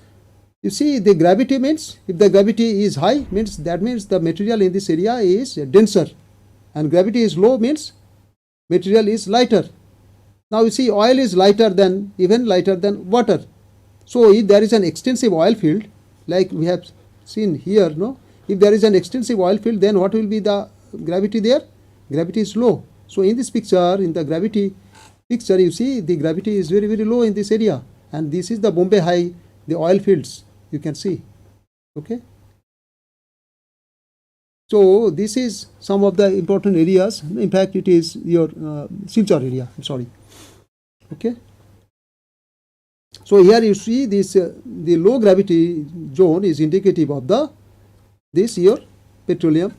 you see the gravity means if the gravity is high, means that means the material in this area is denser, and gravity is low means material is lighter. Now you see oil is even lighter than water. So if there is an extensive oil field like we have seen here, no, if there is an extensive oil field, then what will be the gravity there? Gravity is low. So in this picture, in the gravity picture, you see the gravity is very, very low in this area, and this is the Bombay High, the oil fields you can see. Okay. So this is some of the important areas. In fact, it is your Silchar area. I'm sorry. Okay. So here you see this the low gravity zone is indicative of your petroleum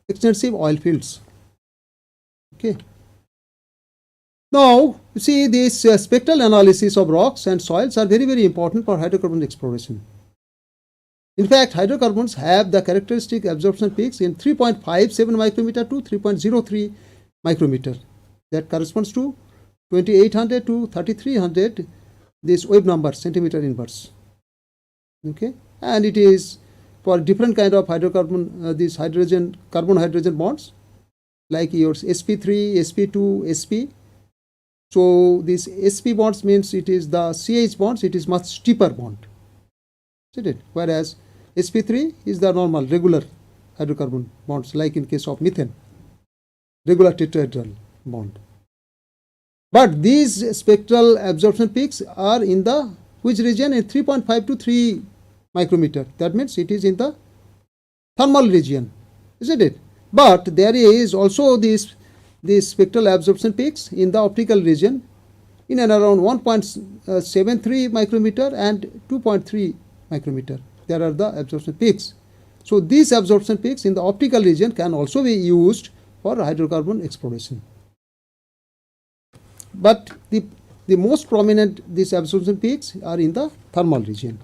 extensive oil fields. Okay. Now you see this spectral analysis of rocks and soils are very, very important for hydrocarbon exploration. In fact, hydrocarbons have the characteristic absorption peaks in 3.57 micrometer to 3.03 micrometer. That corresponds to 2800 to 3300 this wave number centimeter inverse. Okay, and it is for different kind of hydrocarbon, these carbon-hydrogen bonds, like yours sp3, sp2, sp. So this sp bonds means it is the CH bonds, it is much steeper bond, isn't it? Whereas sp3 is the normal regular hydrocarbon bonds, like in case of methane, regular tetrahedral bond. But these spectral absorption peaks are in the which region? In 3.5 to 3 micrometer. That means it is in the thermal region, isn't it? But there is also these spectral absorption peaks in the optical region in and around 1.73 micrometer and 2.3 micrometer. There are the absorption peaks. So these absorption peaks in the optical region can also be used for hydrocarbon exploration. But the most prominent these absorption peaks are in the thermal region.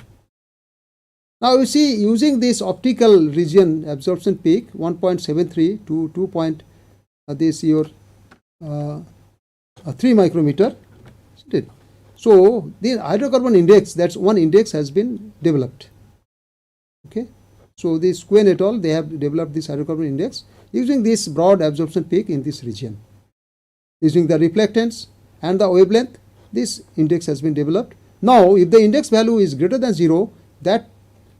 Now you see, using this optical region absorption peak 1.73 to 2. This your 3 micrometer, isn't it? So the hydrocarbon index, that's one index has been developed. Okay, so this Quinn et al, they have developed this hydrocarbon index using this broad absorption peak in this region. Using the reflectance and the wavelength, this index has been developed. Now if the index value is greater than 0, that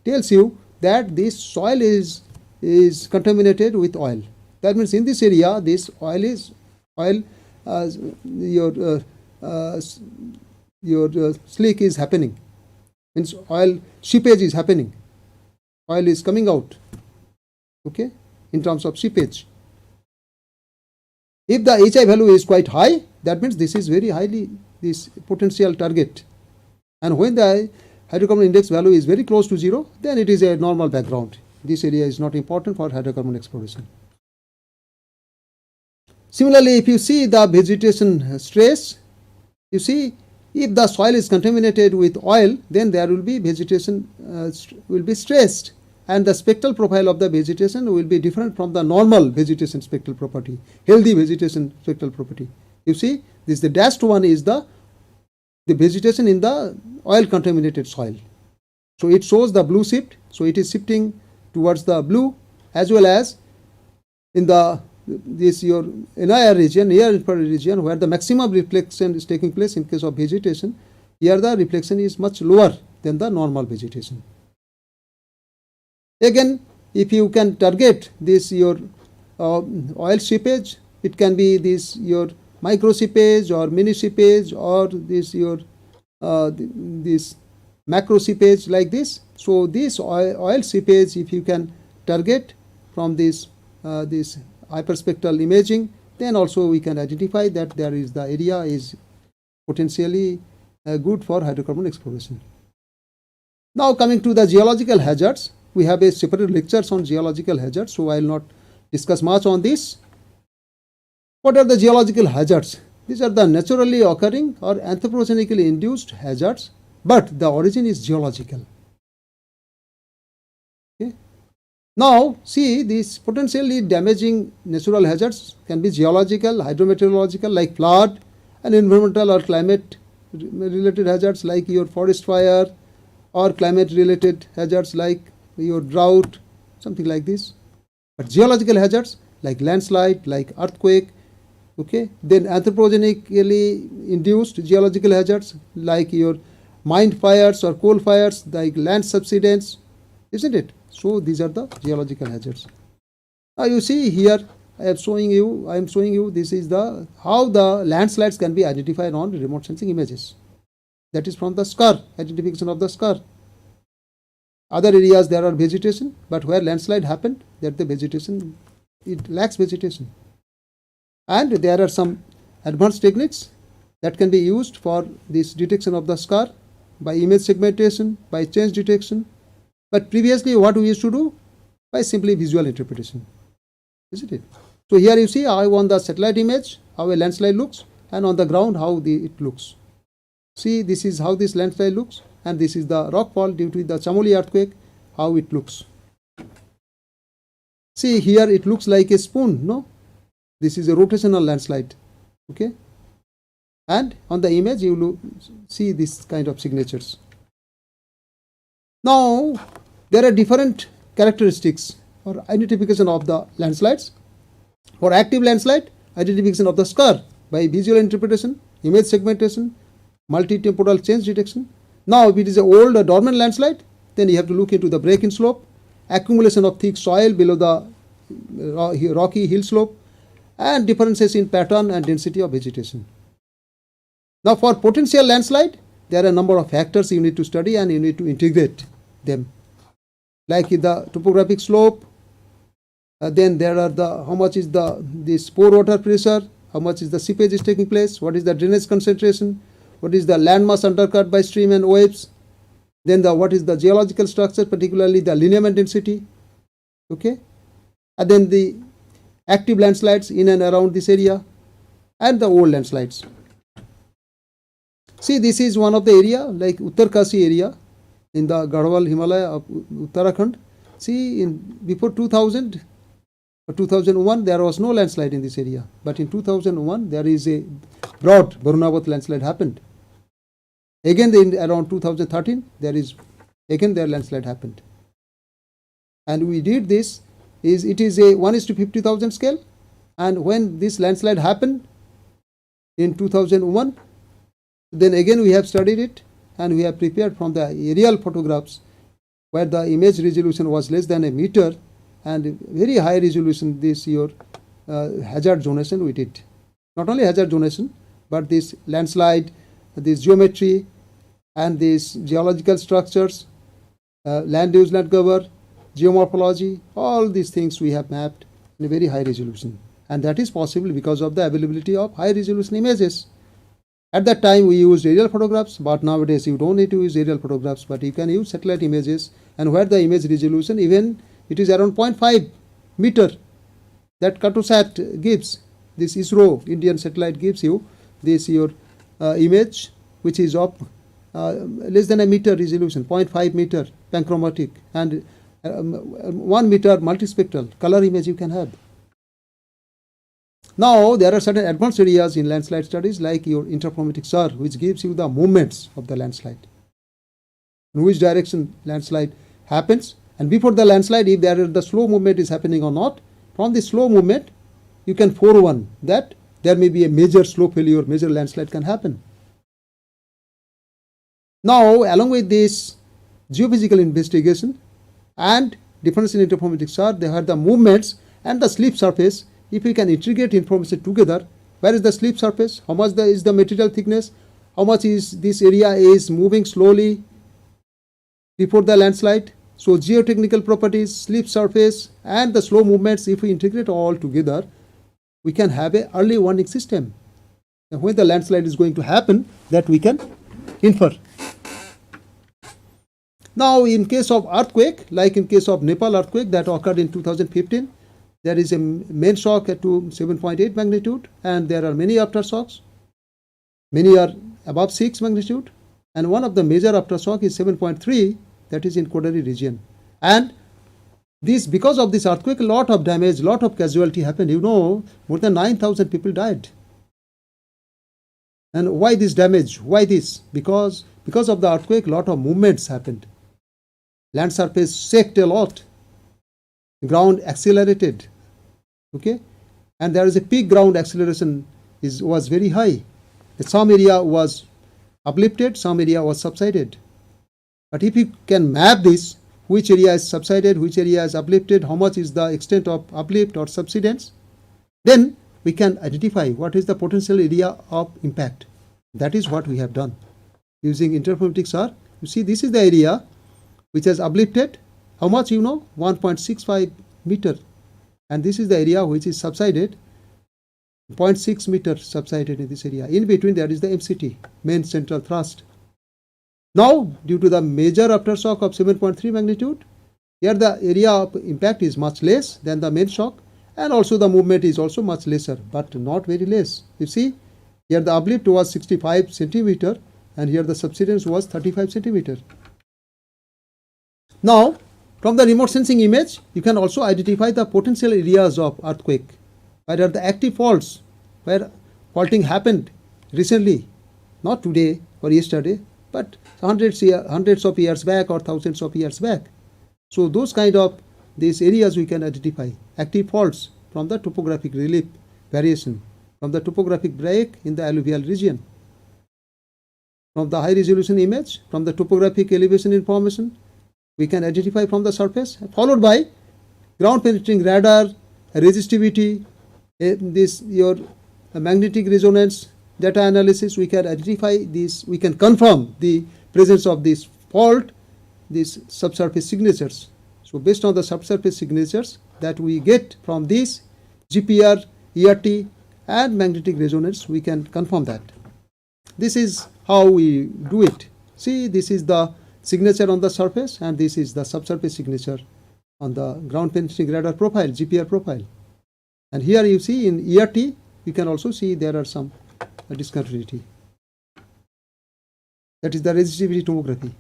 tells you that this soil is contaminated with oil. That means in this area, this your slick is happening. Means oil seepage is happening. Oil is coming out. Okay, in terms of seepage. If the HI value is quite high, that means this is very highly this potential target. And when the hydrocarbon index value is very close to 0, then it is a normal background. This area is not important for hydrocarbon exploration. Similarly, if you see the vegetation stress, you see if the soil is contaminated with oil, then there will be vegetation will be stressed, and the spectral profile of the vegetation will be different from the normal vegetation spectral property, healthy vegetation spectral property. You see, this the dashed one is the vegetation in the oil contaminated soil. So it shows the blue shift, so it is shifting towards the blue, as well as in the your NIR region, near infrared region, where the maximum reflection is taking place in case of vegetation. Here the reflection is much lower than the normal vegetation. Again, if you can target this your oil seepage, it can be this your micro seepage or mini seepage, or this your this macro seepage like this. So this oil seepage, if you can target from this this hyperspectral imaging, then also we can identify that there is the area is potentially good for hydrocarbon exploration. Now coming to the geological hazards, we have a separate lectures on geological hazards, so I will not discuss much on this. What are the geological hazards? These are the naturally occurring or anthropogenically induced hazards, but the origin is geological. Okay. Now see, these potentially damaging natural hazards can be geological, hydrometeorological like flood, and environmental or climate related hazards like your forest fire, or climate related hazards like your drought, something like this. But geological hazards like landslide, like earthquake, okay, then anthropogenically induced geological hazards like your mine fires or coal fires, like land subsidence, isn't it? So these are the geological hazards. Now you see here I am showing you this is the how the landslides can be identified on remote sensing images. That is from the scar, identification of the scar. Other areas there are vegetation, but where landslide happened, that the vegetation, it lacks vegetation. And there are some advanced techniques that can be used for this detection of the scar by image segmentation, by change detection. But previously what we used to do? By simply visual interpretation, isn't it? So here you see how on the satellite image how a landslide looks, and on the ground how it looks. See, this is how this landslide looks, and this is the rockfall due to the Chamoli earthquake, how it looks. See here it looks like a spoon, no? This is a rotational landslide, okay? And on the image you see this kind of signatures. Now there are different characteristics or identification of the landslides. For active landslide, identification of the scar by visual interpretation, image segmentation, multi-temporal change detection. Now, if it is an old or dormant landslide, then you have to look into the break-in slope, accumulation of thick soil below the rocky hill slope, and differences in pattern and density of vegetation. Now, for potential landslide, there are a number of factors you need to study and you need to integrate them, like the topographic slope. Then there are how much is the pore water pressure, how much is the seepage is taking place, what is the drainage concentration, what is the landmass undercut by stream and waves, then what is the geological structure, particularly the lineament density, okay, and then the active landslides in and around this area, and the old landslides. See, this is one of the area like Uttarkasi area in the Garhwal Himalaya of Uttarakhand. See, before 2000 or 2001 there was no landslide in this area, but in 2001 there is a broad Varunavat landslide happened. Again in around 2013 there landslide happened, and we did this. It is a 1:50,000 scale, and when this landslide happened in 2001, then again we have studied it and we have prepared from the aerial photographs where the image resolution was less than a meter and very high resolution this year hazard zonation we did. Not only hazard zonation, but this landslide, this geometry and these geological structures, land use, land cover, geomorphology, all these things we have mapped in a very high resolution, and that is possible because of the availability of high resolution images. At that time we used aerial photographs, but nowadays you don't need to use aerial photographs, but you can use satellite images, and where the image resolution even it is around 0.5 meter that Cartosat gives, this ISRO Indian satellite gives you this your image which is of less than a meter resolution, 0.5 meter panchromatic, and 1 meter multispectral color image you can have. Now there are certain advanced areas in landslide studies like your interferometric SAR, which gives you the movements of the landslide, in which direction landslide happens, and before the landslide if the slow movement is happening or not. From the slow movement you can forewarn that there may be a major slope failure, major landslide can happen. Now along with this geophysical investigation and difference in interferometric SAR, they have the movements and the slip surface. If we can integrate information together, where is the slip surface, how much is the material thickness, how much is this area is moving slowly before the landslide. So geotechnical properties, slip surface and the slow movements, if we integrate all together, we can have an early warning system. And when the landslide is going to happen, that we can infer. Now in case of earthquake, like in case of Nepal earthquake that occurred in 2015, there is a main shock at 7.8 magnitude, and there are many aftershocks. Many are above 6 magnitude, and one of the major aftershock is 7.3, that is in Kodari region. And this, because of this earthquake, a lot of damage, lot of casualty happened. You know, more than 9,000 people died. And why this damage? Why this? Because of the earthquake, lot of movements happened. Land surface shook a lot. Ground accelerated. Okay, and there is a peak ground acceleration was very high. Some area was uplifted, some area was subsided. But if you can map this, which area is subsided, which area is uplifted, how much is the extent of uplift or subsidence, then we can identify what is the potential area of impact. That is what we have done using interferometric SAR. You see, this is the area which has uplifted. How much, 1.65 meter. And this is the area which is subsided, 0.6 meter subsided in this area. In between there is the MCT, main central thrust. Now due to the major aftershock of 7.3 magnitude, here the area of impact is much less than the main shock, and also the movement is also much lesser, but not very less. You see, here the uplift was 65 centimeter and here the subsidence was 35 centimeter. Now from the remote sensing image, you can also identify the potential areas of earthquake, where are the active faults, where faulting happened recently, not today or yesterday, but hundreds of years back or thousands of years back. So those kind of these areas we can identify. Active faults from the topographic relief variation, from the topographic break in the alluvial region, from the high resolution image, from the topographic elevation information, we can identify from the surface, followed by ground penetrating radar, resistivity, this your magnetic resonance data analysis. We can identify these, we can confirm the presence of this fault, these subsurface signatures. So based on the subsurface signatures that we get from these GPR, ERT and magnetic resonance, we can confirm that. This is how we do it. See, this is the signature on the surface and this is the subsurface signature on the ground penetrating radar profile, GPR profile. And here you see in ERT, you can also see there are some discontinuity. That is the resistivity tomography.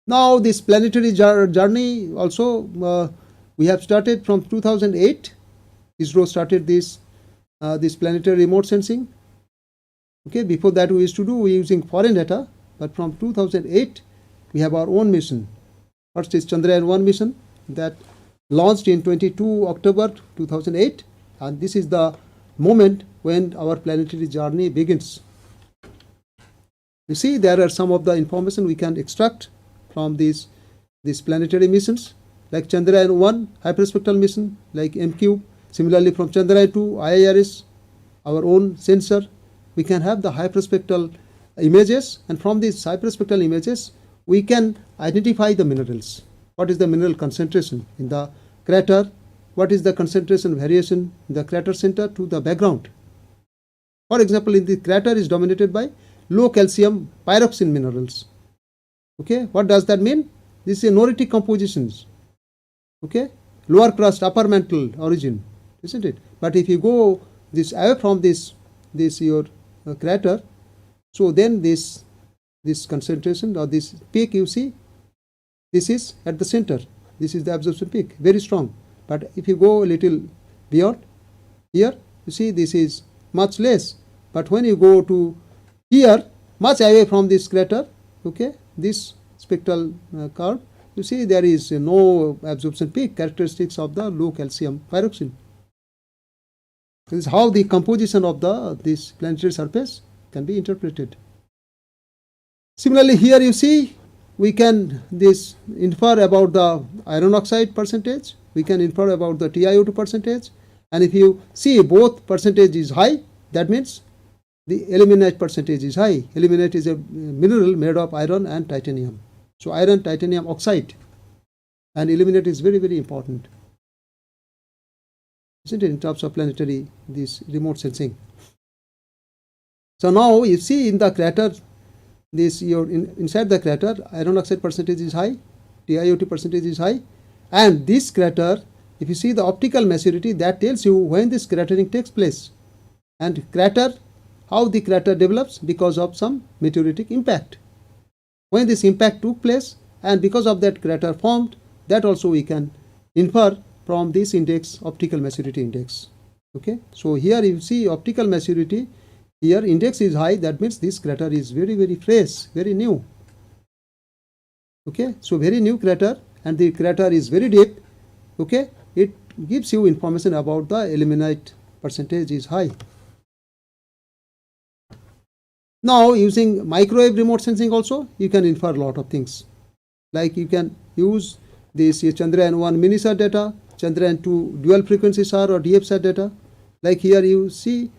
Now this planetary journey also we have started from 2008. ISRO started this planetary remote sensing. Okay, before that we used to do using foreign data, but from 2008 we have our own mission. First is Chandrayaan-1 mission that launched in 22 October 2008, and this is the moment when our planetary journey begins. You see, there are some of the information we can extract from these planetary missions, like Chandrayaan-1 hyperspectral mission, like MQ. Similarly, from Chandrayaan-2 IIRS, our own sensor, we can have the hyperspectral images, and from these hyperspectral images we can identify the minerals. What is the mineral concentration in the crater? What is the concentration variation in the crater center to the background? For example, in the crater is dominated by low calcium pyroxene minerals. Okay, what does that mean? This is noritic compositions. Okay, lower crust, upper mantle origin, isn't it? But if you go this away from this your crater, so then this concentration or this peak you see, this is at the center. This is the absorption peak, very strong. But if you go a little beyond here, you see this is much less. But when you go to here, much away from this crater, okay, this spectral curve, you see there is no absorption peak, characteristics of the low calcium pyroxene. This is how the composition of this planetary surface can be interpreted. Similarly, here you see we can infer about the iron oxide percentage, we can infer about the TiO2 percentage, and if you see both percentage is high, that means the ilmenite percentage is high. Ilmenite is a mineral made of iron and titanium. So iron, titanium oxide, and ilmenite is very, very important, isn't it, in terms of planetary this remote sensing. So now you see in the crater, inside the crater, iron oxide percentage is high, TiO2 percentage is high, and this crater, if you see the optical maturity, that tells you when this cratering takes place, and how the crater develops because of some meteoritic impact. When this impact took place and because of that crater formed, that also we can infer from this index, optical maturity index. Okay, so here you see optical maturity, here index is high, that means this crater is very, very fresh, very new. Okay, so very new crater, and the crater is very deep. Okay, it gives you information about the ilmenite percentage is high. Now using microwave remote sensing also, you can infer a lot of things. Like you can use this Chandrayaan-1 minisat data, Chandrayaan-2 dual frequency SAR or DFSAT data. Like here you see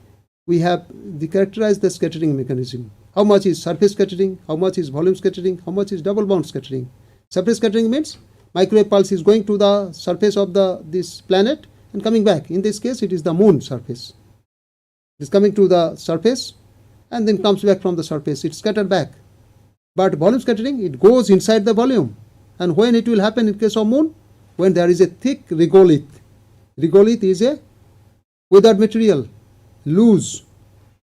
we have characterized the scattering mechanism. How much is surface scattering, how much is volume scattering, how much is double bound scattering. Surface scattering means microwave pulse is going to the surface of this planet and coming back. In this case it is the moon surface. It is coming to the surface and then comes back from the surface, it's scattered back. But volume scattering, it goes inside the volume. And when it will happen in case of moon? When there is a thick regolith. Regolith is a weathered material, loose,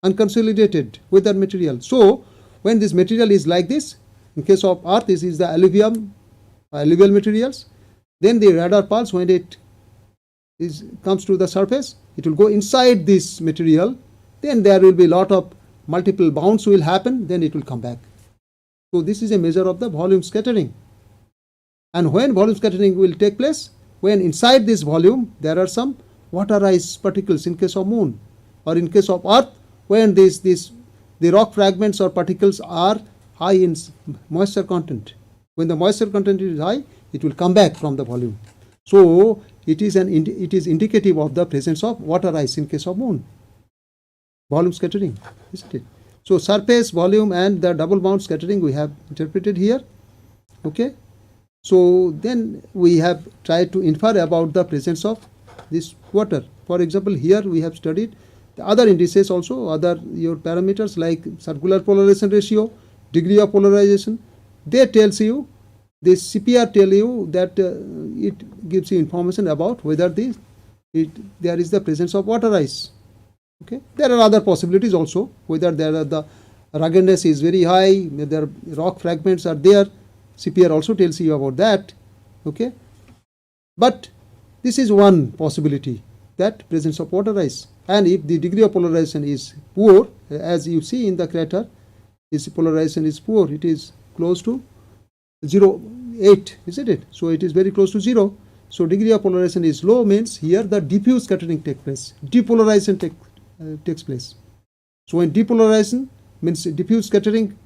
unconsolidated weathered material. So when this material is like this, in case of earth, this is the alluvial materials, then the radar pulse, when it comes to the surface, it will go inside this material, then there will be a lot of multiple bounds will happen, then it will come back. So this is a measure of the volume scattering. And when volume scattering will take place? When inside this volume there are some water ice particles in case of moon, or in case of earth, when the rock fragments or particles are high in moisture content. When the moisture content is high, it will come back from the volume. So it is indicative of the presence of water ice in case of moon. Volume scattering, isn't it? So surface, volume, and the double bound scattering we have interpreted here. Okay. So then we have tried to infer about the presence of this water. For example, here we have studied the other indices also, other your parameters like circular polarization ratio, degree of polarization. They tells you, this CPR tell you that it gives you information about whether there is the presence of water ice. Okay, there are other possibilities also, whether the ruggedness is very high, whether rock fragments are there. CPR also tells you about that. Okay, but this is one possibility, that presence of water ice. And if the degree of polarization is poor, as you see in the crater, this polarization is poor, it is close to 0.8, isn't it? So it is very close to 0. So degree of polarization is low, means here the diffuse scattering takes place, depolarization takes place. So when depolarization means diffuse scattering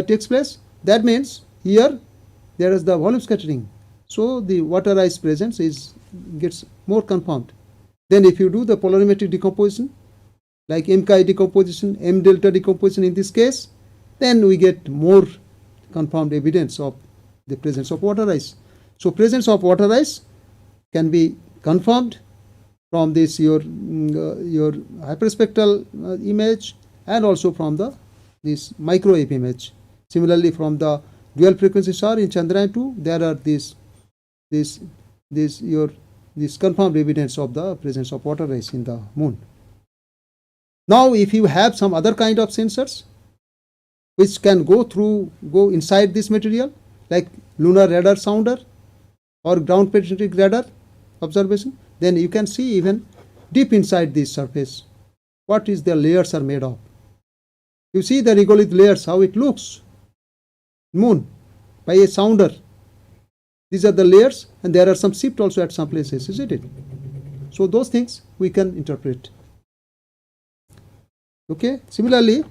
takes place, that means here there is the volume scattering. So the water ice presence gets more confirmed. Then if you do the polarimetric decomposition, like M chi decomposition, M delta decomposition in this case, then we get more confirmed evidence of the presence of water ice. So presence of water ice can be confirmed from this your hyperspectral image, and also from this microwave image. Similarly, from the dual frequency SAR in Chandrayaan 2, there are this confirmed evidence of the presence of water ice in the moon. Now, if you have some other kind of sensors which can go inside this material, like lunar radar sounder or ground penetrating radar observation, then you can see even deep inside this surface what is the layers are made of. You see the regolith layers, how it looks. Moon by a sounder. These are the layers, and there are some shift also at some places, isn't it? So those things we can interpret. Okay. Similarly,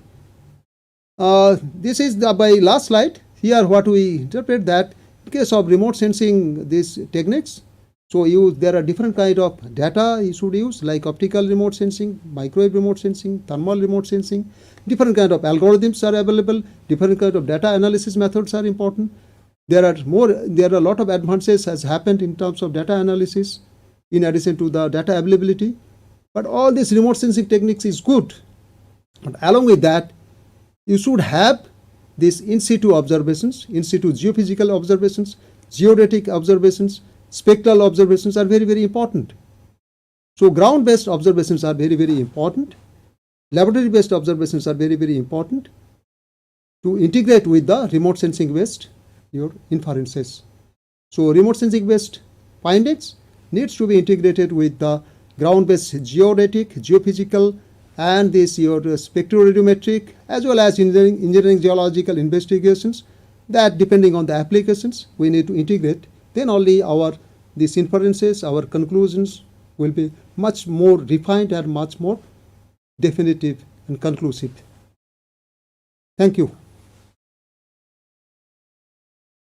this is by last slide. Here what we interpret, that in case of remote sensing these techniques, so there are different kind of data you should use, like optical remote sensing, microwave remote sensing, thermal remote sensing. Different kind of algorithms are available. Different kind of data analysis methods are important. There are a lot of advances has happened in terms of data analysis, in addition to the data availability. But all these remote sensing techniques is good. But along with that, you should have these in situ observations, in situ geophysical observations, geodetic observations, spectral observations are very, very important. So ground-based observations are very, very important. Laboratory-based observations are very, very important to integrate with the remote sensing-based your inferences. So remote sensing-based findings needs to be integrated with the ground-based geodetic, geophysical, and this your spectroradiometric, as well as engineering geological investigations, that depending on the applications we need to integrate. Then only these inferences, our conclusions will be much more refined and much more definitive and conclusive. Thank you.